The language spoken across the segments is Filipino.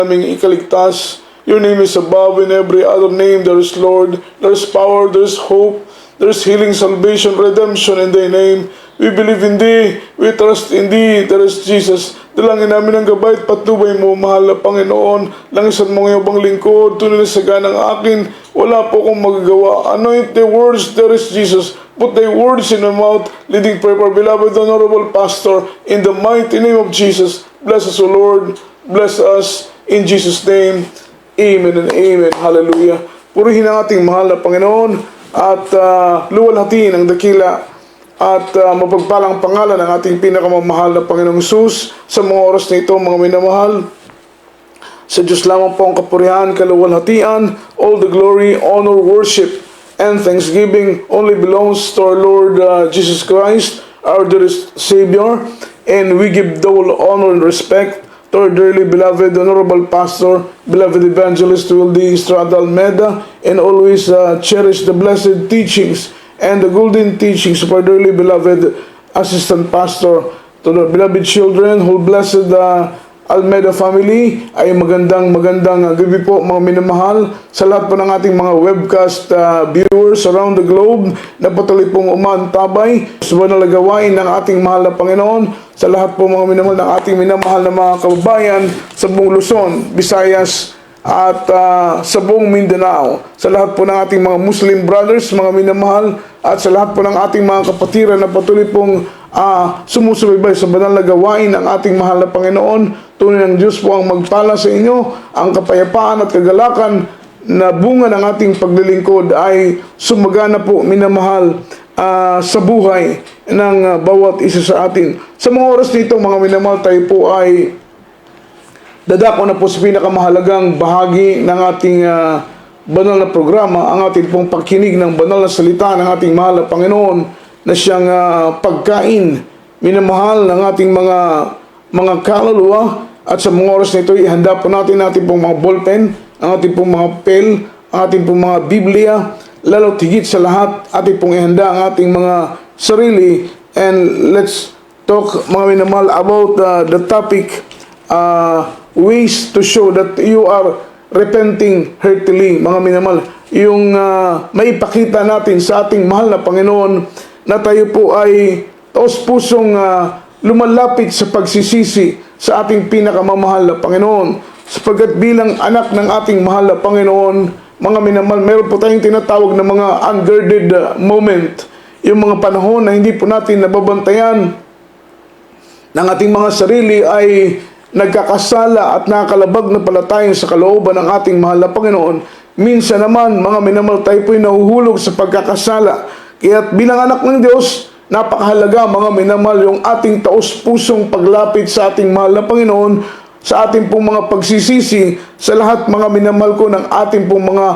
naming ikaligtas. Your name is above in every other name. There is Lord, there is power, there is hope, there is healing, salvation, redemption in Thy name. We believe in Thee, we trust in Thee. There is Jesus. Dalangin namin ang gabay at patnubay mo, mahal na Panginoon. Langisan mo ngayong bang lingkod, tunay na saga ng akin. Wala po akong magagawa. Anoint the words, there is Jesus. Put Thy words in my mouth, leading prayer for beloved honorable pastor. In the mighty name of Jesus, bless us, O Lord. Bless us in Jesus' name. Amen and amen. Hallelujah. Purihin ang ating mahal na Panginoon at luwalhatiin ang dakila at mapagpalang pangalan ng ating pinakamamahal na Panginoong Hesus sa mga oras na ito, mga minamahal. Sa Diyos lamang po ang kapurihan, kaluwalhatian, all the glory, honor, worship, and thanksgiving only belongs to our Lord Jesus Christ, our dearest Savior. And we give double honor and respect to our dearly beloved Honorable Pastor, beloved Evangelist Wildy Estrada Almeida, and always cherish the blessed teachings and the golden teachings of our dearly beloved Assistant Pastor. To the beloved children, whole blessed Almeida family, ay magandang gabi po mga minamahal sa lahat po ng ating mga webcast viewers around the globe na patuloy pong umaantabay sa banal na gawain ng ating mahal na Panginoon, sa lahat po mga minamahal ng ating minamahal na mga kababayan sa buong Luzon, Visayas at sa buong Mindanao, sa lahat po ng ating mga Muslim brothers, mga minamahal, at sa lahat po ng ating mga kapatiran na patuloy pong sumusubaybay sa banal na gawain ng ating mahal na Panginoon. Tunay ng Diyos po ang magpala sa inyo, ang kapayapaan at kagalakan na bunga ng ating paglilingkod ay sumagana po, minamahal, sa buhay ng bawat isa sa atin. Sa mga oras nito, mga minamahal, tayo po ay dadako na po sa pinakamahalagang bahagi ng ating banal na programa, ang ating pong pagkinig ng banal na salita ng ating mahal na Panginoon na siyang pagkain, minamahal ng ating mga kaluluwa. At sa mga oras na ito, ihanda po natin pong mga ballpen, ang ating pong mga pel, ang ating pong mga Biblia, lalo higit sa lahat, ating pong ihanda ang ating mga sarili. And let's talk, mga minamahal, about the topic, ways to show that you are repenting heartily, mga minamahal. Yung maipakita natin sa ating mahal na Panginoon na tayo po ay taos-pusong lumalapit sa pagsisisi sa ating pinakamamahal na Panginoon. Sapagkat bilang anak ng ating mahal na Panginoon, mga minamahal, meron po tayong tinatawag na mga unguarded moment. Yung mga panahon na hindi po natin nababantayan ng ating mga sarili ay nagkakasala at nakakalabag na pala tayo sa kalooban ng ating mahal na Panginoon. Minsan naman, mga minamahal, tayo po'y nahuhulog sa pagkakasala. Kaya bilang anak ng Diyos, napakahalaga, mga minamahal, yung ating taos-pusong paglapit sa ating mahal na Panginoon, sa ating pong mga pagsisisi, sa lahat, mga minamahal ko, ng ating pong mga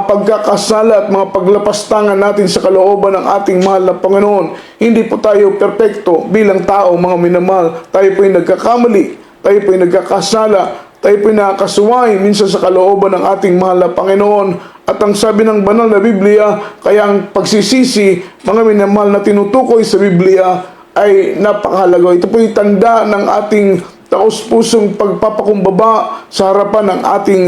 pagkakasala at mga paglapastangan natin sa kalooban ng ating mahal na Panginoon. Hindi po tayo perpekto bilang tao, mga minamahal. Tayo po'y nagkakamali, tayo po'y nagkakasala, tayo po'y nakakasuway minsan sa kalooban ng ating mahal na Panginoon. At ang sabi ng banal na Biblia, kaya ang pagsisisi, mga minamahal, na tinutukoy sa Biblia ay napakahalaga. Ito po'y tanda ng ating taos-pusong pagpapakumbaba sa harapan ng ating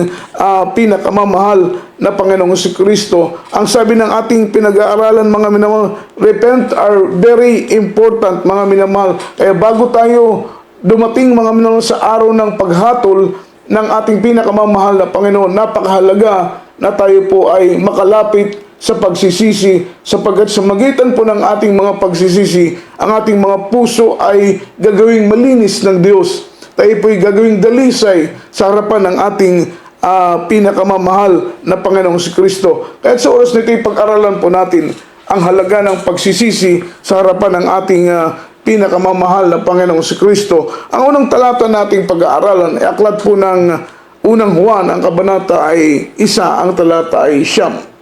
pinakamamahal na Panginoong Kristo. Ang sabi ng ating pinag-aaralan, mga minamahal, repent are very important, mga minamahal. Kaya bago tayo dumating, mga minamahal, sa araw ng paghatol ng ating pinakamamahal na Panginoon, napakahalaga na tayo po ay makalapit sa pagsisisi, sapagkat sa magitan po ng ating mga pagsisisi, ang ating mga puso ay gagawing malinis ng Diyos. Tayo po ay gagawing dalisay sa harapan ng ating pinakamamahal na Panginoong Kristo. Kaya sa oras nito, pag-aralan po natin ang halaga ng pagsisisi sa harapan ng ating pinakamamahal na Panginoong Kristo. Ang unang talata nating pag-aaralan ay aklat po ng unang Juan, ang kabanata ay 1, ang talata ay 9.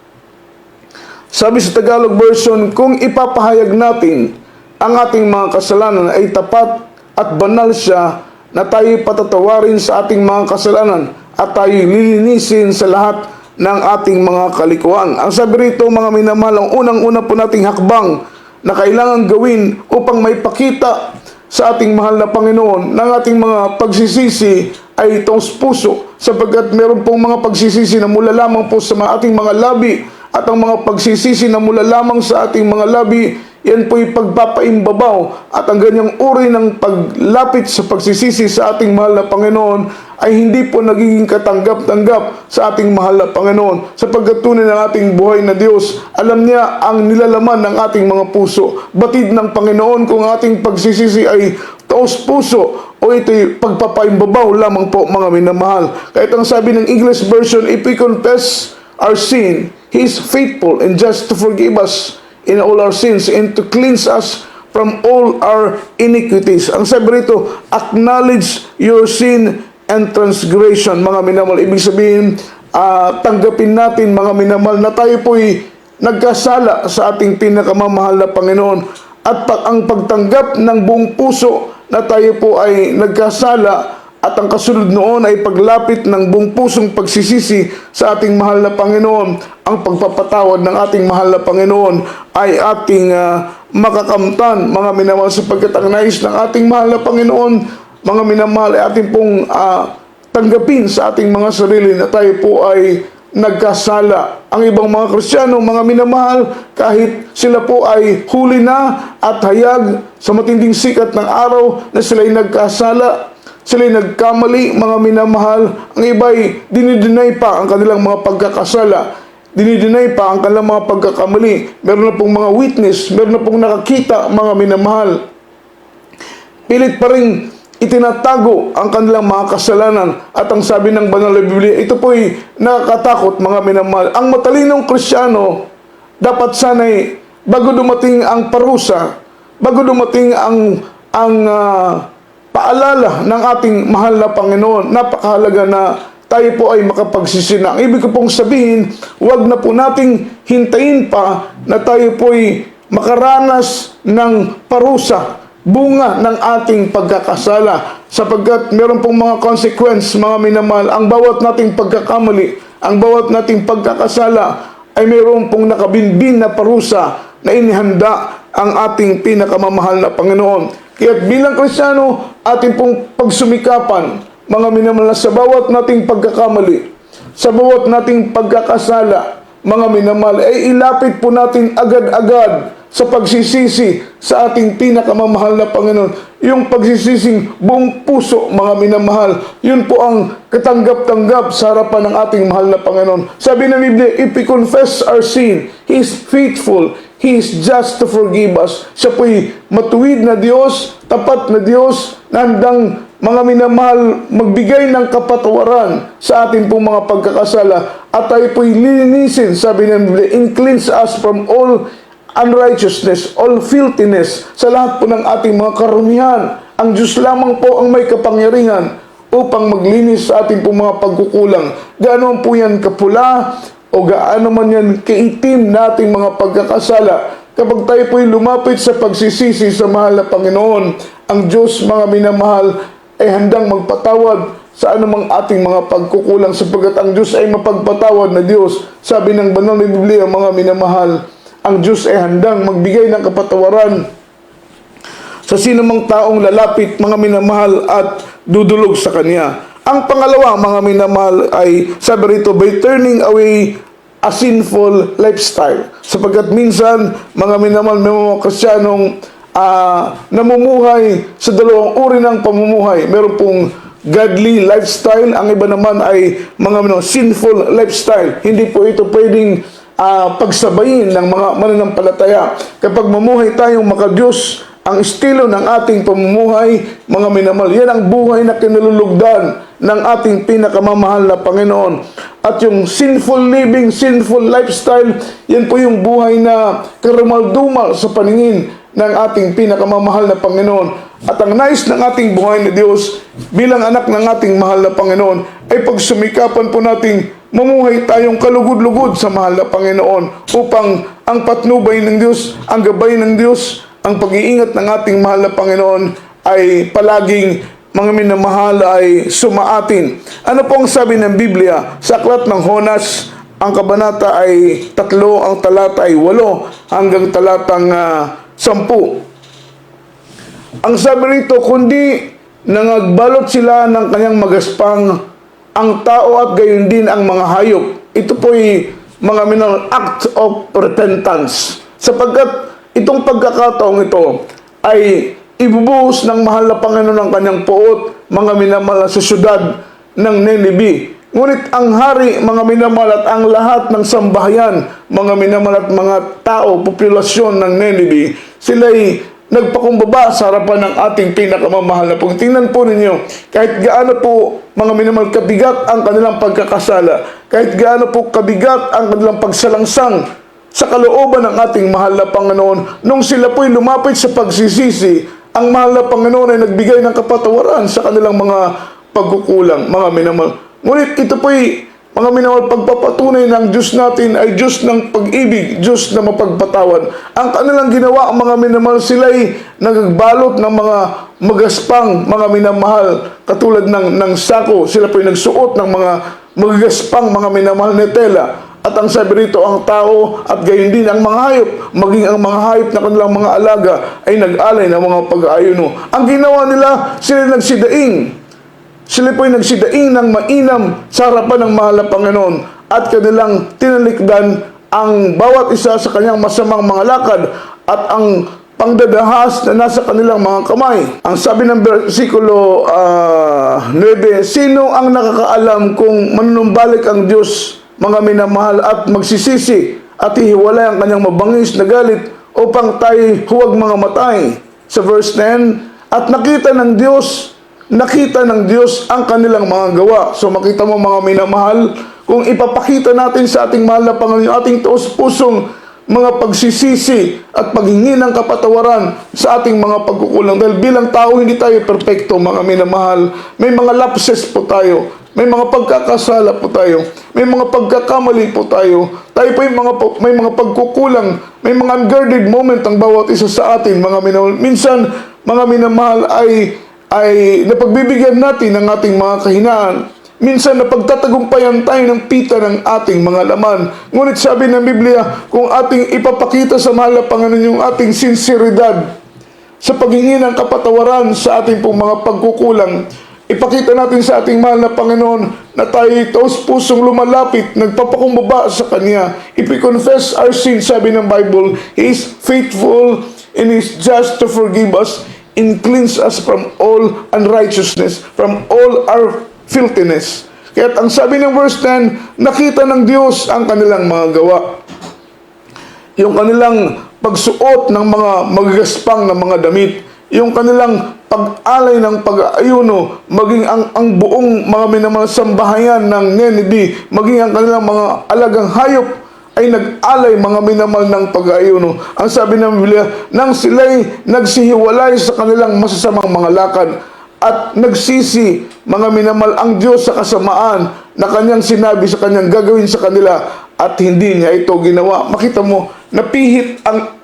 Sabi sa Tagalog version, kung ipapahayag natin ang ating mga kasalanan ay tapat at banal siya na tayo patatawarin sa ating mga kasalanan at tayo lilinisin sa lahat ng ating mga kalikuan. Ang sabi rito, mga minamahal, ang unang-una po nating hakbang na kailangan gawin upang may pakita sa ating mahal na Panginoon ng ating mga pagsisisi ay taos puso, sapagkat meron pong mga pagsisisi na mula lamang po sa ating mga labi, at ang mga pagsisisi na mula lamang sa ating mga labi, yan po'y pagpapaimbabaw, at ang ganyang uri ng paglapit sa pagsisisi sa ating mahal na Panginoon ay hindi po nagiging katanggap-tanggap sa ating mahal na Panginoon, sapagkat tunay ng ating buhay na Diyos, alam niya ang nilalaman ng ating mga puso. Batid ng Panginoon kung ating pagsisisi ay taos puso o ito'y pagpapaimbabaw lamang po, mga minamahal. Kahit ang sabi ng English version, if we confess our sin, He is faithful and just to forgive us in all our sins and to cleanse us from all our iniquities. Ang sabi rito, acknowledge your sin and transgression, mga minamahal. Ibig sabihin, tanggapin natin, mga minamahal, na tayo po'y nagkasala sa ating pinakamamahal na Panginoon. At ang pagtanggap ng buong puso na tayo po ay nagkasala, at ang kasunod noon ay paglapit ng buong pusong pagsisisi sa ating mahal na Panginoon. Ang pagpapatawad ng ating mahal na Panginoon ay ating makakamtan, mga minamahal, sapagkat ang nais ng ating mahal na Panginoon, mga minamahal, ay ating pong tanggapin sa ating mga sarili na tayo po ay nagkasala. Ang ibang mga Kristiyano, mga minamahal, kahit sila po ay huli na at hayag sa matinding sikat ng araw na sila ay nagkasala, sila'y nagkamali, mga minamahal, ang iba'y dinideny pa ang kanilang mga pagkakasala, dinideny pa ang kanilang mga pagkakamali. Meron na pong mga witness, meron na pong nakakita, mga minamahal. Pilit pa rin itinatago ang kanilang mga kasalanan, at ang sabi ng banal na Biblia, ito po'y nakakatakot, mga minamahal. Ang matalinong Kristiyano, dapat sana'y bago dumating ang parusa, bago dumating ang paalala ng ating mahal na Panginoon, napakahalaga na tayo po ay makapagsisina. Ang ibig ko pong sabihin, huwag na po nating hintayin pa na tayo po ay makaranas ng parusa, bunga ng ating pagkakasala, sapagkat meron pong mga consequence, mga minamahal. Ang bawat nating pagkakamali, ang bawat nating pagkakasala ay meron pong nakabinbin na parusa na inihanda ang ating pinakamamahal na Panginoon. Kaya bilang Kristiyano, ating pong pagsumikapan, mga minamahal, sa bawat nating pagkakamali, sa bawat nating pagkakasala, mga minamahal, ay ilapit po natin agad-agad sa pagsisisi sa ating pinakamamahal na Panginoon. Yung pagsisising buong puso, mga minamahal, yun po ang katanggap-tanggap sa harapan ng ating mahal na Panginoon. Sabi ng Biblia, if we confess our sin, He is faithful, He is just to forgive us. Siya po'y matuwid na Diyos, tapat na Diyos, na handang, mga minamahal, magbigay ng kapatawaran sa ating pong mga pagkakasala, at tayo po'y lilinisin, sabi ng Biblia, and cleanse us from all unrighteousness, all filthiness, sa lahat po ng ating mga karumihan. Ang Diyos lamang po ang may kapangyarihan upang maglinis sa ating pong mga pagkukulang. Gaano po yan kapula o gaano man yan kaitim nating mga pagkakasala, kapag tayo po'y lumapit sa pagsisisi sa mahal na Panginoon, ang Diyos, mga minamahal, ay handang magpatawad sa anumang ating mga pagkukulang, sapagkat ang Diyos ay mapagpatawad na Diyos. Sabi ng banal na Biblia, mga minamahal, ang Diyos ay handang magbigay ng kapatawaran sa sinumang taong lalapit, mga minamahal, at dudulog sa Kanya. Ang pangalawa, mga minamahal, ay sabi rito, by turning away a sinful lifestyle. Sapagkat minsan, mga minamahal, may mga Kristiyanong namumuhay sa dalawang uri ng pamumuhay. Meron pong godly lifestyle, ang iba naman ay mga sinful lifestyle. Hindi po ito pwedeng pagsabayin ng mga mananampalataya. Kapag mamuhay tayong makadiyos, ang estilo ng ating pamumuhay, mga minamahal, yan ang buhay na kinalulugdan ng ating pinakamamahal na Panginoon. At yung sinful living, sinful lifestyle, yan po yung buhay na karamal-dumal sa paningin ng ating pinakamamahal na Panginoon. At ang nais ng ating buhay na Diyos bilang anak ng ating mahal na Panginoon ay pagsumikapan po nating mamuhay tayong kalugod-lugod sa mahal na Panginoon, upang ang patnubay ng Diyos, ang gabay ng Diyos, ang pag-iingat ng ating mahal na Panginoon ay palaging, mga minamahal, ay sumaatin. Ano po ang sabi ng Biblia sa aklat ng Honas? Ang kabanata ay 3, ang talata ay 8 hanggang talatang 10. Ang sabi rito, kundi Nangagbalot sila ng kanyang magaspang ang tao at gayon din ang mga hayop. Ito po'y mga minor act of repentance. Sapagkat itong pagkakataong ito ay ibubuhos ng mahal na Panginoon ng kanyang puot, mga minamahal sa syudad ng Nineveh. Ngunit ang hari, mga minamahal, at ang lahat ng sambahayan, mga minamahal at mga tao, populasyon ng Nineveh, sila'y nagpakumbaba sa harapan ng ating pinakamamahal na Panginoon. Tingnan po ninyo, kahit gaano po, mga minamahal, kabigat ang kanilang pagkakasala, kahit gaano po kabigat ang kanilang pagsalangsang sa kalooban ng ating mahal na Panginoon, nung sila po'y lumapit sa pagsisisi, ang mahal na Panginoon ay nagbigay ng kapatawaran sa kanilang mga pagkukulang, mga minamahal. Ngunit ito po'y, mga minamahal, pagpapatunay ng Diyos natin ay Diyos ng pag-ibig, Diyos na mapagpatawad. Ang kanilang ginawa, ang mga minamahal, sila'y nagbalot ng mga magaspang, mga minamahal, katulad ng sako. Sila po'y nagsuot ng mga magaspang, mga minamahal na tela. At ang sabi rito, ang tao at gayon din ang mga hayop, maging ang mga hayop na kanilang mga alaga ay nag-alay ng mga pag-aayuno. Ang ginawa nila, sila nagsidaing. Sila po'y nagsidaing ng mainam sa harapan ng mahal na Panginoon at kanilang tinalikdan ang bawat isa sa kanyang masamang mga lakad at ang pangdadahas na nasa kanilang mga kamay. Ang sabi ng versikulo 9, sino ang nakakaalam kung manunumbalik ang Diyos, mga minamahal, at magsisisi at hihiwalay ang kanyang mabangis na galit upang tayo huwag mga matay. Sa verse 10, at nakita ng Diyos ang kanilang mga gawa. So makita mo, mga minamahal, kung ipapakita natin sa ating mahal na Panginoon yung ating taos-pusong mga pagsisisi at paghingi ng kapatawaran sa ating mga pagkukulang. Dahil bilang tao, hindi tayo perfecto, mga minamahal. May mga lapses po tayo. May mga pagkakasala po tayo. May mga pagkakamali po tayo. Tayo po may mga pagkukulang. May mga unguarded moment ang bawat isa sa atin, mga minamahal. Minsan, mga minamahal, ay napagbibigyan natin ng ating mga kahinaan. Minsan napagtatagumpayan tayo ng pita ng ating mga laman. Ngunit sabi ng Biblia, kung ating ipapakita sa mahal na Panginoon yung ating sinseridad sa paghingi ng kapatawaran sa ating pong mga pagkukulang, ipakita natin sa ating mahal na Panginoon na tayo taos-pusong lumalapit, nagpapakumbaba sa Kanya. If we confess our sins, sabi ng Bible, He is faithful and is just to forgive us and cleanse us from all unrighteousness, from all our filthiness. Kaya ang sabi ng verse 10, nakita ng Diyos ang kanilang mga gawa. Yung kanilang pagsuot ng mga magagaspang na mga damit, yung kanilang pag-alay ng pag-aayuno, maging ang buong mga minamahal sambahayan ng Nineveh, maging ang kanilang mga alagang hayop ay nag-alay, mga minamahal, ng pag-aayuno. Ang sabi ng Biblia, nang sila'y nagsihiwalay sa kanilang masasamang mga lakad at nagsisi, mga minamahal, ang Diyos sa kasamaan na kanyang sinabi sa kanyang gagawin sa kanila at hindi niya ito ginawa. Makita mo, napihit ang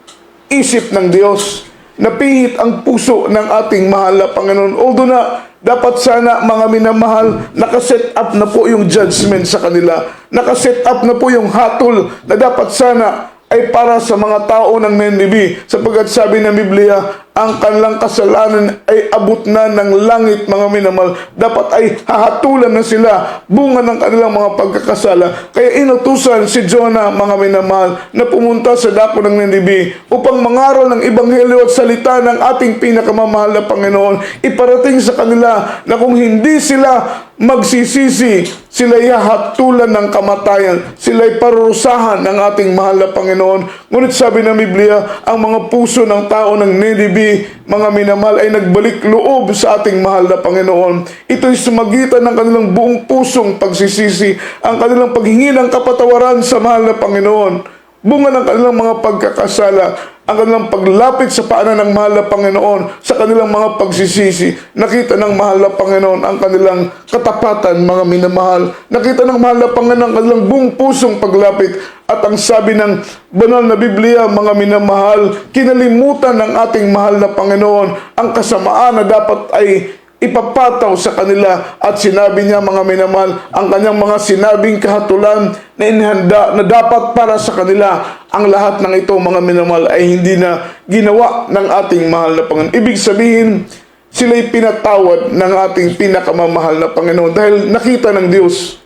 isip ng Diyos, napihit ang puso ng ating mahal na Panginoon. Although na dapat sana, mga minamahal, nakaset up na po yung judgment sa kanila. Nakaset up na po yung hatol na dapat sana ay para sa mga tao ng Nineveh. Sapagkat sabi ng Biblia, ang kanilang kasalanan ay abot na ng langit, mga minamahal. Dapat ay hahatulan na sila bunga ng kanilang mga pagkakasala. Kaya inutusan si Jonah, mga minamahal, na pumunta sa dako ng Nineveh upang mangaral ng ebanghelyo at salita ng ating pinakamamahal na Panginoon. Iparating sa kanila na kung hindi sila magsisisi, sila'y hahatulan ng kamatayan, sila'y parurusahan ng ating mahal na Panginoon. Ngunit sabi ng Biblia, ang mga puso ng tao ng Nineveh, mga minamahal, ay nagbalik loob sa ating mahal na Panginoon. Ito'y sumagitan ng kanilang buong pusong pagsisisi, ang kanilang paghingi ng kapatawaran sa mahal na Panginoon. Bunga ng kanilang mga pagkakasala, ang kanilang paglapit sa paanan ng mahal na Panginoon, sa kanilang mga pagsisisi. Nakita ng mahal na Panginoon ang kanilang katapatan, mga minamahal. Nakita ng mahal na Panginoon ang kanilang buong pusong paglapit. At ang sabi ng banal na Biblia, mga minamahal, kinalimutan ng ating mahal na Panginoon ang kasamaan na dapat ay ipapataw sa kanila, at sinabi niya, mga minamahal, ang kanyang mga sinabing kahatulan na inihanda na dapat para sa kanila. Ang lahat ng ito, mga minamahal, ay hindi na ginawa ng ating mahal na Panginoon. Ibig sabihin, sila'y pinatawad ng ating pinakamamahal na Panginoon dahil nakita ng Diyos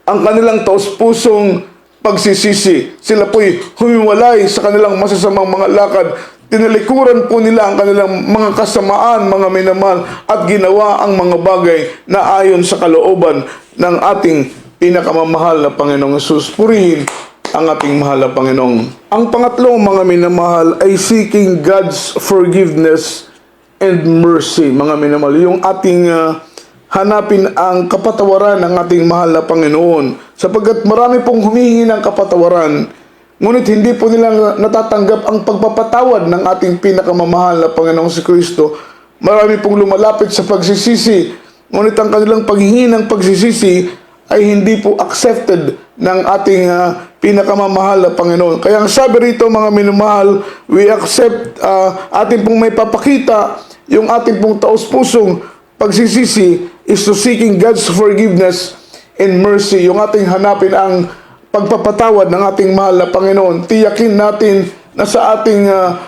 ang kanilang taos-pusong pagsisisi. Sila po'y humiwalay sa kanilang masasamang mga lakad. Tinalikuran po nila ang kanilang mga kasamaan, mga minamahal, at ginawa ang mga bagay na ayon sa kalooban ng ating pinakamamahal na Panginoong Hesus. Purihin ang ating mahal na Panginoong. Ang pangatlong mga minamahal ay seeking God's forgiveness and mercy. Mga minamahal, yung ating hanapin ang kapatawaran ng ating mahal na Panginoon. Sapagkat marami pong humihingi ng kapatawaran, ngunit hindi po nila natatanggap ang pagpapatawad ng ating pinakamamahal na Panginoong si Kristo. Marami pong lumalapit sa pagsisisi, ngunit ang kanilang paghingi ng pagsisisi ay hindi po accepted ng ating pinakamamahal na Panginoon. Kaya ang sabi rito, mga minamahal, we accept, ating pong may papakita, yung ating pong taos-pusong pagsisisi is to seeking God's forgiveness and mercy. Yung ating hanapin ang pagpapatawad ng ating mahal na Panginoon. Tiyakin natin na sa ating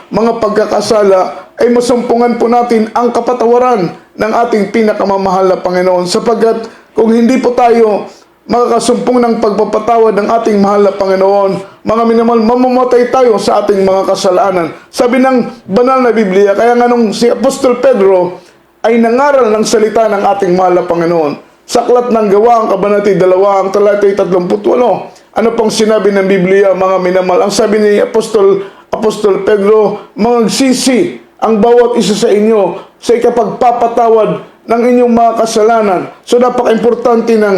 mga pagkakasala ay masumpungan po natin ang kapatawaran ng ating pinakamamahal na Panginoon. Sapagkat kung hindi po tayo makakasumpong ng pagpapatawad ng ating mahal na Panginoon, mga minamahal, mamamatay tayo sa ating mga kasalanan. Sabi ng banal na Biblia, kaya nga nung si Apostol Pedro ay nangaral ng salita ng ating mahal na Panginoon. Sa Aklat ng Gawaang Kabanata 2, ang talatay 38. Ano pong sinabi ng Biblia, mga minamahal? Ang sabi ni Apostol Pedro, magsisi ang bawat isa sa inyo sa ikapagpapatawad ng inyong mga kasalanan. So napaka-importante ng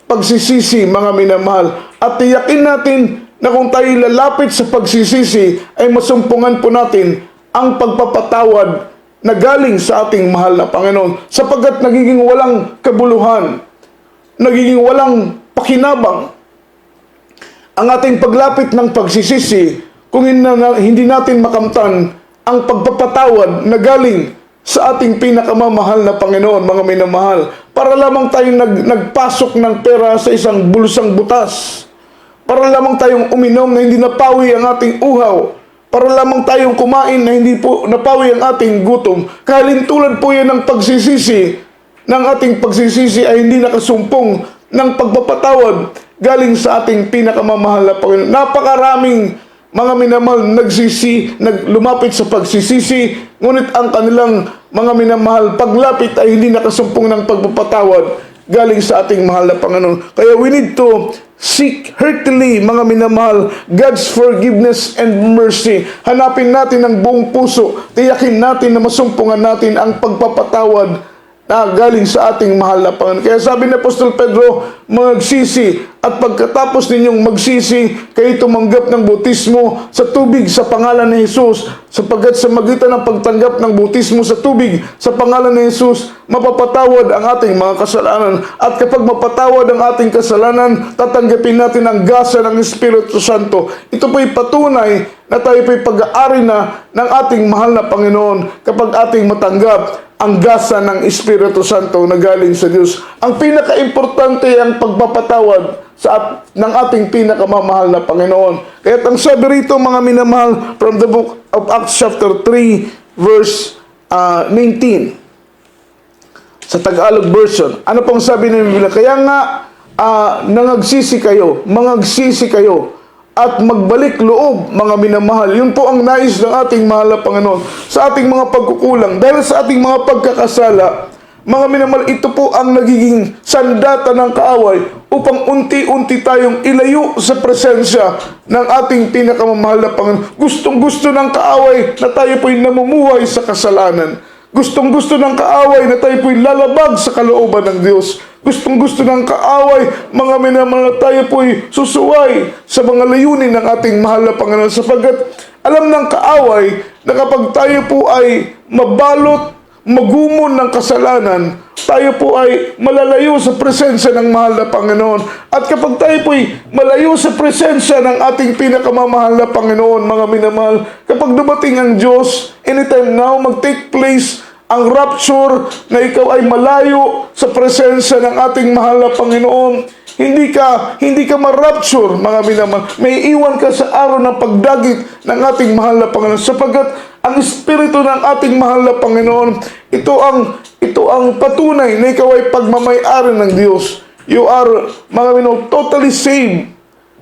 pagsisisi, mga minamahal. At tiyakin natin na kung tayo lalapit sa pagsisisi, ay masumpungan po natin ang pagpapatawad na galing sa ating mahal na Panginoon, sapagkat nagiging walang kabuluhan, nagiging walang pakinabang ang ating paglapit ng pagsisisi kung hindi natin makamtan ang pagpapatawad na galing sa ating pinakamamahal na Panginoon, mga minamahal. Para lamang tayong nagpasok ng pera sa isang bulsang butas, para lamang tayong uminom na hindi napawi ang ating uhaw, para lamang tayong kumain na hindi po napawi ang ating gutom. Kahalintulad po yan ng pagsisisi. Ng ating pagsisisi ay hindi nakasumpong ng pagpapatawad galing sa ating pinakamamahal na Panginoon. Napakaraming mga minamahal lumapit sa pagsisisi, ngunit ang kanilang mga minamahal paglapit ay hindi nakasumpong ng pagpapatawad galing sa ating mahal na Panginoon. Kaya we need to seek heartily, mga minamahal, God's forgiveness and mercy. Hanapin natin ng buong puso. Tiyakin natin na masumpungan natin ang pagpapatawad na galing sa ating mahal na Panginoon. Kaya sabi ni Apostol Pedro, magsisi, at pagkatapos ninyong magsisi, kayo tumanggap ng bautismo sa tubig sa pangalan ni Jesus, sapagkat sa magitan ng pagtanggap ng bautismo sa tubig sa pangalan ni Jesus, mapapatawad ang ating mga kasalanan. At kapag mapatawad ang ating kasalanan, tatanggapin natin ang gasa ng Espiritu Santo. Ito po'y patunay na tayo po'y pag-aari na ng ating mahal na Panginoon kapag ating matanggap ang gasa ng Espiritu Santo na galing sa Diyos. Ang pinaka-importante ang pagpapatawad ng ating pinakamamahal na Panginoon. Kaya ang sabi rito, mga minamahal, from the book of Acts chapter 3, verse 19. Sa Tagalog version, ano pong sabi ng Biblia? Kaya nga, mangagsisi kayo, at magbalik loob, mga minamahal. Yun po ang nais ng ating mahal na Panginoon sa ating mga pagkukulang. Dahil sa ating mga pagkakasala, mga minamahal, ito po ang nagiging sandata ng kaaway upang unti-unti tayong ilayo sa presensya ng ating pinakamamahal na Panginoon. Gustong-gusto ng kaaway na tayo po'y namumuhay sa kasalanan. Gustong-gusto ng kaaway na tayo po'y lalabag sa kalooban ng Diyos. Gustong-gusto ng kaaway, mga minamahal, na tayo po'y susuway sa mga layunin ng ating mahal na Panginoon. Sapagkat alam ng kaaway na kapag tayo po ay magumon ng kasalanan, tayo po ay malalayo sa presensya ng mahal na Panginoon. At kapag tayo po ay malayo sa presensya ng ating pinakamamahal na Panginoon, mga minamahal, kapag dumating ang Diyos, anytime now, mag-take place ang rapture na ikaw ay malayo sa presensya ng ating mahal na Panginoon. Hindi ka ma-rapture, mga minamahal. May iwan ka sa araw ng pagdagit ng ating mahal na Panginoon, sapagkat Ang Espiritu ng ating mahal na Panginoon, ito ang patunay na ikaw ay pagmamay-ari ng Diyos. You are, mga minong, totally saved.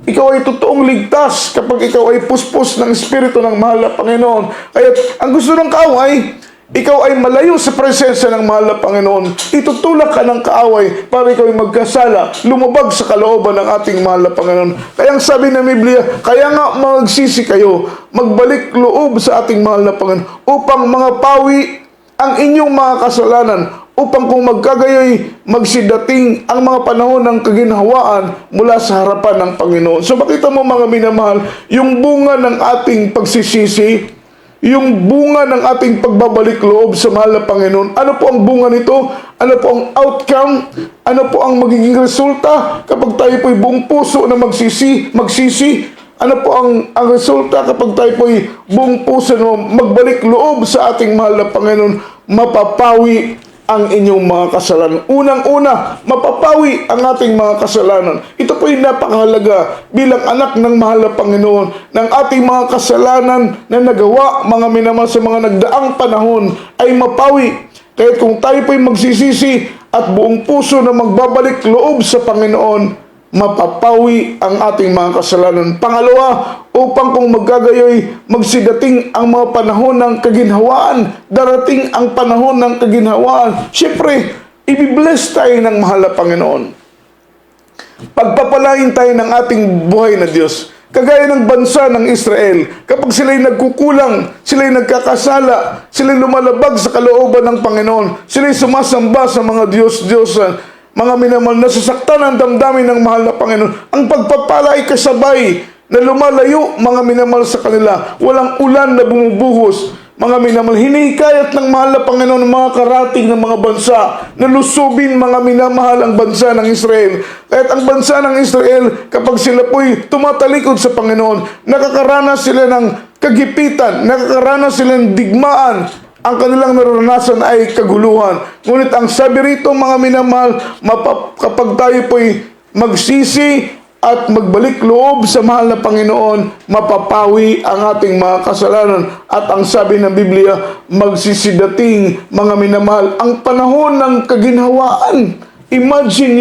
Ikaw ay totoong ligtas kapag ikaw ay puspos ng Espiritu ng mahal na Panginoon. Kaya ang gusto ng kaaway, ikaw ay malayo sa presensya ng mahal na Panginoon. Itutulak ka ng kaaway para ikaw ay magkasala, lumabag sa kalooban ng ating mahal na Panginoon. Kaya ang sabi ng Biblia, kaya nga magsisi kayo, magbalik loob sa ating mahal na Panginoon upang mga pawi ang inyong mga kasalanan, upang kung magkagayoy magsidating ang mga panahon ng kaginhawaan mula sa harapan ng Panginoon. So makita mo mga minamahal, yung bunga ng ating pagsisisi, yung bunga ng ating pagbabalik loob sa mahal na Panginoon. Ano po ang bunga nito? Ano po ang outcome? Ano po ang magiging resulta kapag tayo po'y buong puso na magsisi? Ano po ang resulta kapag tayo po'y buong puso na magbalik loob sa ating mahal na Panginoon? Mapapawi ang inyong mga kasalanan. Unang-una, mapapawi ang ating mga kasalanan. Ito po yung napakahalaga bilang anak ng mahal na Panginoon, ng ating mga kasalanan na nagawa, mga minamahal, sa mga nagdaang panahon ay mapawi. Kaya kung tayo po'y magsisisi at buong puso na magbabalik loob sa Panginoon, mapapawi ang ating mga kasalanan. Pangalawa, upang kung magkagayoy magsidating ang mga panahon ng kaginhawaan, darating ang panahon ng kaginhawaan, syempre, ibibless tayo ng mahal na Panginoon. Pagpapalain tayo ng ating buhay na Diyos. Kagaya ng bansa ng Israel, kapag sila'y nagkukulang, sila'y nagkakasala, sila'y lumalabag sa kalooban ng Panginoon, sila'y sumasamba sa mga Diyos-Diyosan, mga minamahal, nasasaktan ang damdamin ng mahal na Panginoon. Ang pagpapala ay kasabay na lumalayo, mga minamahal, sa kanila. Walang ulan na bumubuhos. Mga minamahal, hinihikayat ng mahal na Panginoon ng mga karating ng mga bansa na lusubin, mga minamahal, ang bansa ng Israel. Kaya't ang bansa ng Israel, kapag sila po'y tumatalikod sa Panginoon, nakakaranas sila ng kagipitan, nakakaranas sila ng digmaan. Ang kanilang naranasan ay kaguluhan. Ngunit ang sabi rito, mga minamahal, kapag tayo po'y magsisi at magbalik loob sa mahal na Panginoon, mapapawi ang ating mga kasalanan. At ang sabi ng Biblia, magsisidating, mga minamahal, ang panahon ng kaginhawaan. Imagine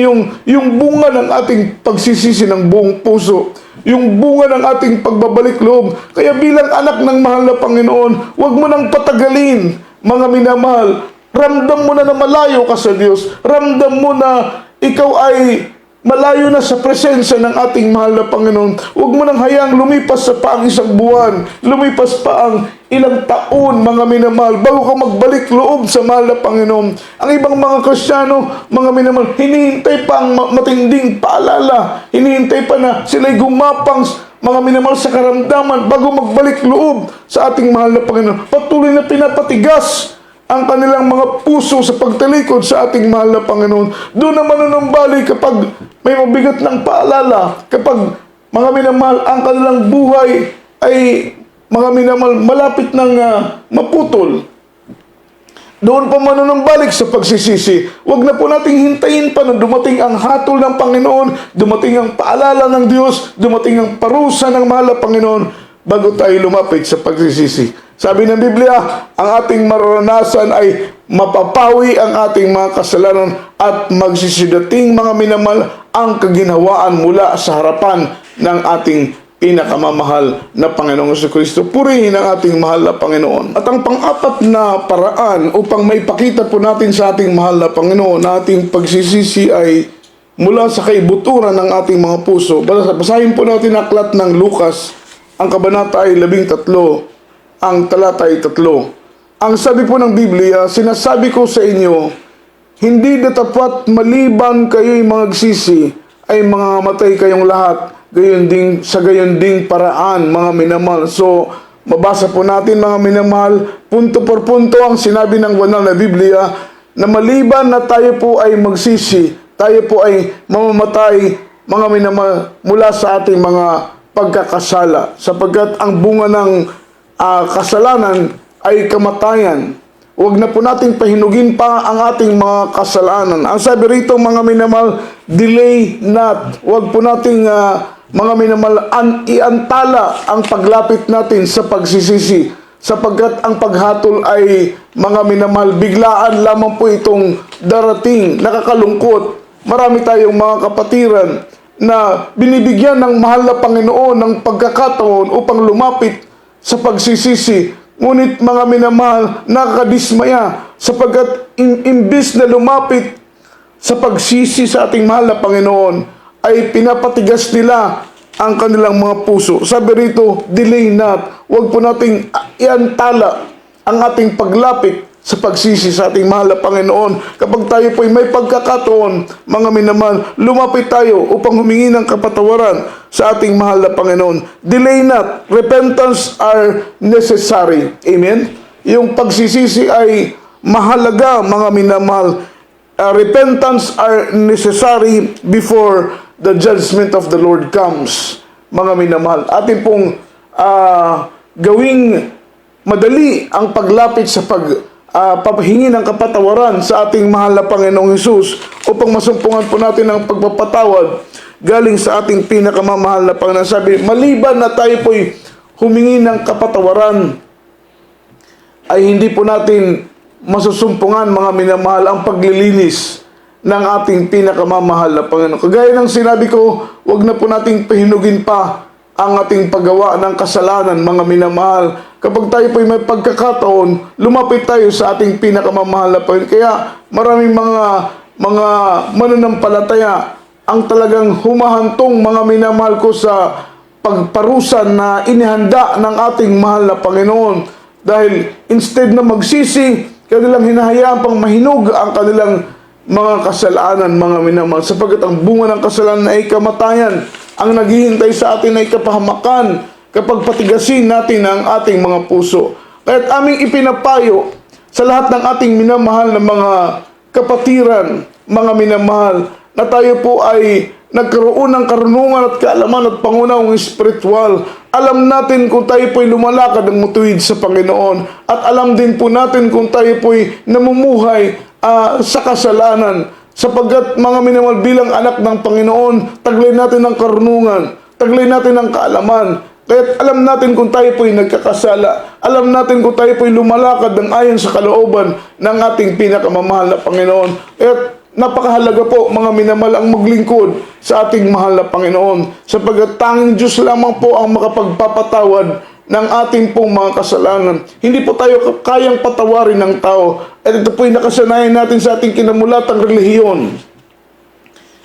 yung bunga ng ating pagsisisi ng buong puso, yung bunga ng ating pagbabalik loob. Kaya bilang anak ng mahal na Panginoon, huwag mo nang patagalin, mga minamahal. Ramdam mo na malayo ka sa Diyos. Ramdam mo na ikaw ay malayo na sa presensya ng ating mahal na Panginoon. Huwag mo nang hayang lumipas sa pa ang isang buwan, lumipas pa ang ilang taon, mga minamahal, bago ka magbalik loob sa mahal na Panginoon. Ang ibang mga Kristiyano, mga minamahal, hinihintay pa ang matinding paalala. Hinihintay pa na sila'y gumapang, mga minamahal, sa karamdaman bago magbalik loob sa ating mahal na Panginoon. Patuloy na pinapatigas ang kanilang mga puso sa pagtalikod sa ating mahal na Panginoon. Doon naman manunumbalik kapag may mabigat ng paalala, kapag, mga minamahal, ang kanilang buhay ay, mga minamahal, malapit ng maputol. Doon pa manunumbalik sa pagsisisi. Huwag na po nating hintayin pa na dumating ang hatol ng Panginoon, dumating ang paalala ng Diyos, dumating ang parusa ng mahal na Panginoon, bago tayo lumapit sa pagsisisi. Sabi ng Biblia, ang ating mararanasan ay mapapawi ang ating mga kasalanan at magsisidating, mga minamahal, ang kaginhawaan mula sa harapan ng ating pinakamamahal na Panginoong Jesucristo. Purihin ang ating mahal na Panginoon. At ang pang-apat na paraan upang maipakita po natin sa ating mahal na Panginoon na ating pagsisisi ay mula sa kaibuturan ng ating mga puso. Basahin po natin ang aklat ng Lucas, ang kabanata ay 13, ang talata ay 3. Ang sabi po ng Biblia, sinasabi ko sa inyo, hindi dapat maliban kayo'y magsisi, ay mangamatay kayong lahat, gayon ding paraan, mga minamahal. So, mabasa po natin, mga minamahal, punto por punto ang sinabi ng banal na Biblia, na maliban na tayo po ay magsisi, tayo po ay mamamatay, mga minamahal, mula sa ating mga pagkakasala, sapagkat ang bunga ng kasalanan ay kamatayan. Huwag na po nating pahinugin pa ang ating mga kasalanan. Ang sabi rito, mga minamahal, delay not. Huwag po nating mga minamahal, iantala ang paglapit natin sa pagsisisi, sapagkat ang paghatol ay, mga minamahal, biglaan lamang po itong darating. Nakakalungkot. Marami tayong mga kapatiran na binibigyan ng mahal na Panginoon ng pagkakataon upang lumapit sa pagsisisi. Ngunit mga minamahal, nakakadismaya sapagkat imbis na lumapit sa pagsisi sa ating mahal na Panginoon, ay pinapatigas nila ang kanilang mga puso. Sabi rito, delay not. Huwag po nating iantala ang ating paglapit sa pagsisi sa ating mahal na Panginoon. Kapag tayo po ay may pagkakataon, mga minamahal, lumapit tayo upang humingi ng kapatawaran sa ating mahal na Panginoon. Delay not. Repentance are necessary. Amen? Yung pagsisisi ay mahalaga, mga minamahal. Repentance are necessary before the judgment of the Lord comes, mga minamahal. Atin pong gawing madali ang paglapit sa papahingi ng kapatawaran sa ating mahal na Panginoong Hesus upang masumpungan po natin ang pagpapatawad galing sa ating pinakamamahal na Panginoon. Sabi, maliban na tayo po'y humingi ng kapatawaran, ay hindi po natin masusumpungan, mga minamahal, ang paglilinis ng ating pinakamamahal na Panginoon. Kagaya ng sinabi ko, wag na po nating pahinugin pa ang ating paggawa ng kasalanan, mga minamahal. Kapag tayo po may pagkakataon, lumapit tayo sa ating pinakamamahal na Panginoon. Kaya maraming mga mananampalataya ang talagang humahantong, mga minamahal ko, sa pagparusan na inihanda ng ating mahal na Panginoon. Dahil instead na magsisi, kanilang hinahayaan pang mahinog ang kanilang mga kasalanan, mga minamahal, sapagkat ang bunga ng kasalanan ay kamatayan. Ang naghihintay sa atin ay kapahamakan kapag patigasin natin ang ating mga puso. Kaya't aming ipinapayo sa lahat ng ating minamahal na mga kapatiran, mga minamahal, na tayo po ay nagkaroon ng karunungan at kaalaman at pangunahing espiritual. Alam natin kung tayo po'y lumalakad ng matuwid sa Panginoon. At alam din po natin kung tayo po'y namumuhay sa kasalanan. Sapagkat, mga minamahal, bilang anak ng Panginoon, taglay natin ng karunungan, taglay natin ng kaalaman. Kaya't alam natin kung tayo po'y nagkakasala. Alam natin kung tayo po'y lumalakad ng ayon sa kalooban ng ating pinakamamahal na Panginoon. Kaya't napakahalaga po, mga minamahal, ang maglingkod sa ating mahal na Panginoon. Sapagkat tanging Diyos lamang po ang makapagpapatawad ng ating pong mga kasalanan. Hindi po tayo kayang patawarin ng tao. At ito po'y nakasanayan natin sa ating kinamulatang relihiyon,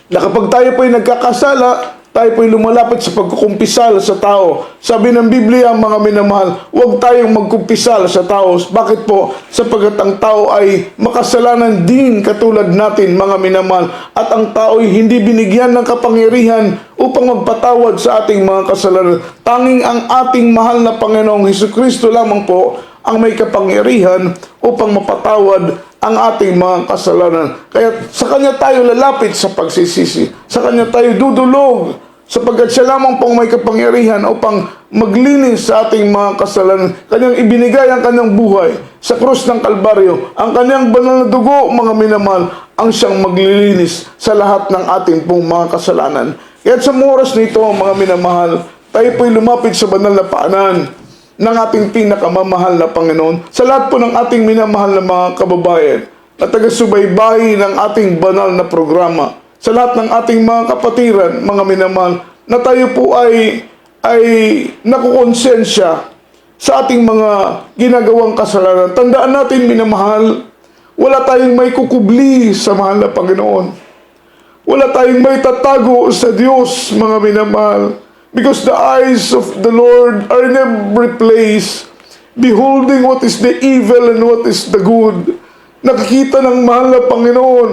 na kapag tayo po'y nagkakasala, tayo po'y lumalapit sa pagkukumpisal sa tao. Sabi ng Biblia, mga minamahal, huwag tayong magkumpisal sa tao. Bakit po? Sapagkat ang tao ay makasalanan din katulad natin, mga minamahal. At ang tao ay hindi binigyan ng kapangyarihan upang magpatawad sa ating mga kasalanan. Tanging ang ating mahal na Panginoong Hesukristo lamang po ang may kapangyarihan upang mapatawad ang ating mga kasalanan. Kaya sa Kanya tayo lalapit sa pagsisisi. Sa Kanya tayo dudulog, sapagkat Siya lamang pong may kapangyarihan upang maglinis sa ating mga kasalanan. Kanyang ibinigay ang Kanyang buhay sa krus ng Kalbaryo. Ang Kanyang banal na dugo, mga minamahal, ang Siyang maglilinis sa lahat ng ating pong mga kasalanan. Kaya sa oras nito, mga minamahal, tayo po'y lumapit sa banal na paanan ng ating pinakamamahal na Panginoon. Sa lahat po ng ating minamahal na mga kababayan na taga-subaybay ng ating banal na programa, sa lahat ng ating mga kapatiran, mga minamahal, na tayo po ay nakukonsensya sa ating mga ginagawang kasalanan. Tandaan natin, minamahal, wala tayong may kukubli sa mahal na Panginoon. Wala tayong may tatago sa Diyos, mga minamahal. Because the eyes of the Lord are in every place, beholding what is the evil and what is the good. Nakikita ng mahal na Panginoon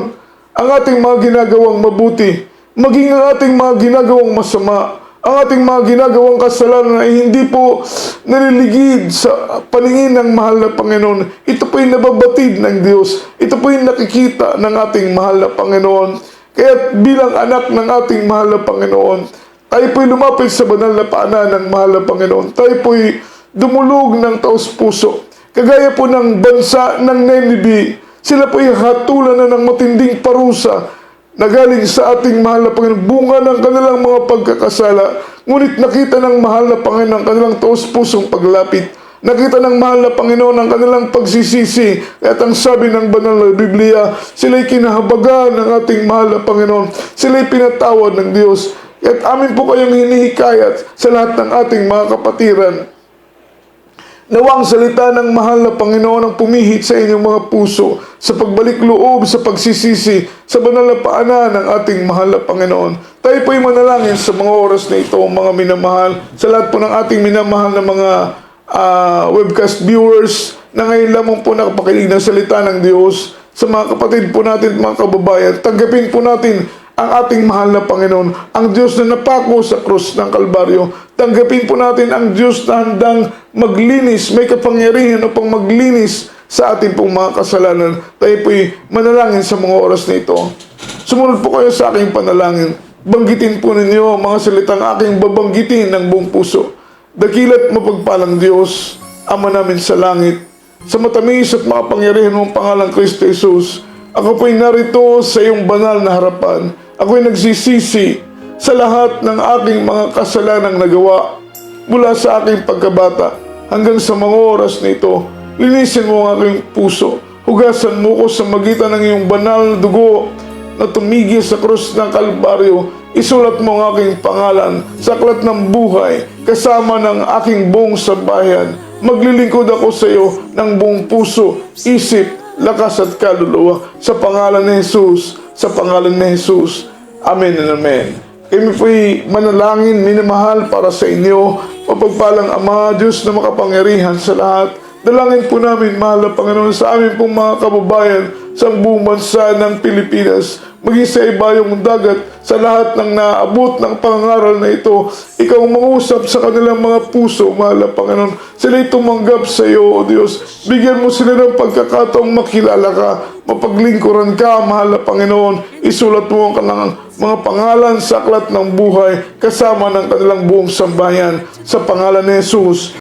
ang ating mga ginagawang mabuti, maging ang ating mga ginagawang masama. Ang ating mga ginagawang kasalanan ay hindi po naliligid sa paningin ng mahal na Panginoon. Ito po yung nababatid ng Diyos. Ito po yung nakikita ng ating mahal na Panginoon. Kaya bilang anak ng ating mahal na Panginoon, tayo po'y lumapit sa banal na paanan ng mahal na Panginoon. Tayo po'y dumulog ng taos-puso. Kagaya po ng bansa ng Nineveh, sila po'y hatulan na ng matinding parusa na galing sa ating mahal na Panginoon. Bunga ng kanilang mga pagkakasala. Ngunit nakita ng mahal na Panginoon ang kanilang taos-pusong paglapit. Nakita ng mahal na Panginoon ang kanilang pagsisisi. At ang sabi ng banal na Biblia, sila'y kinahabagan ng ating mahal na Panginoon. Sila'y pinatawad ng Diyos. At amin po kayong hinihikayat sa lahat ng ating mga kapatiran. Nawang salita ng mahal na Panginoon ang pumihit sa inyong mga puso sa pagbalik loob, sa pagsisisi, sa banal na paanan ng ating mahal na Panginoon. Tayo po'y manalangin sa mga oras na ito, mga minamahal, sa lahat po ng ating minamahal na mga webcast viewers na ngayon lamang po nakapakinig ng salita ng Diyos. Sa mga kapatid po natin, mga kababayan, tanggapin po natin ang ating mahal na Panginoon, ang Diyos na napako sa krus ng Kalbaryo. Tanggapin po natin ang Diyos na handang maglinis, may kapangyarihan upang maglinis sa ating pong mga kasalanan. Tayo po'y manalangin sa mga oras na ito. Sumunod po kayo sa aking panalangin. Banggitin po ninyo ang mga salitang aking babanggitin ng buong puso. Dakila't mapagpalang Diyos, Ama namin sa langit, sa matamis at makapangyarihan mong pangalang Kristo Jesus, ako po'y narito sa iyong banal na harapan. Ako'y nagsisisi sa lahat ng aking mga kasalanang nagawa mula sa aking pagkabata hanggang sa mga oras na ito. Linisin mo ang aking puso. Hugasan mo ko sa magitan ng iyong banal na dugo na tumigil sa krus ng Kalbaryo. Isulat mo ang aking pangalan sa aklat ng buhay kasama ng aking buong sambahayan. Maglilingkod ako sa iyo ng buong puso, isip, lakas at kaluluwa. Sa pangalan ni Jesus, sa pangalan ni Jesus. Amen and amen. Kami po'y manalangin, minamahal para sa inyo. Mapagpalang Ama, Diyos na makapangyarihan sa lahat. Dalangin po namin, mahal na Panginoon, sa amin pong mga kababayan sa buong bansa ng Pilipinas, maging sa ibayong dagat, sa lahat ng naabot ng pangaral na ito. Ikaw mangusap sa kanilang mga puso, mahal na Panginoon. Sila'y tumanggap sa iyo, O Diyos. Bigyan mo sila ng pagkakataong makilala ka, mapaglingkuran ka, mahal na Panginoon. Isulat mo ang kanilang mga pangalan sa aklat ng buhay kasama ng kanilang buong sambayan. Sa pangalan ni Jesus.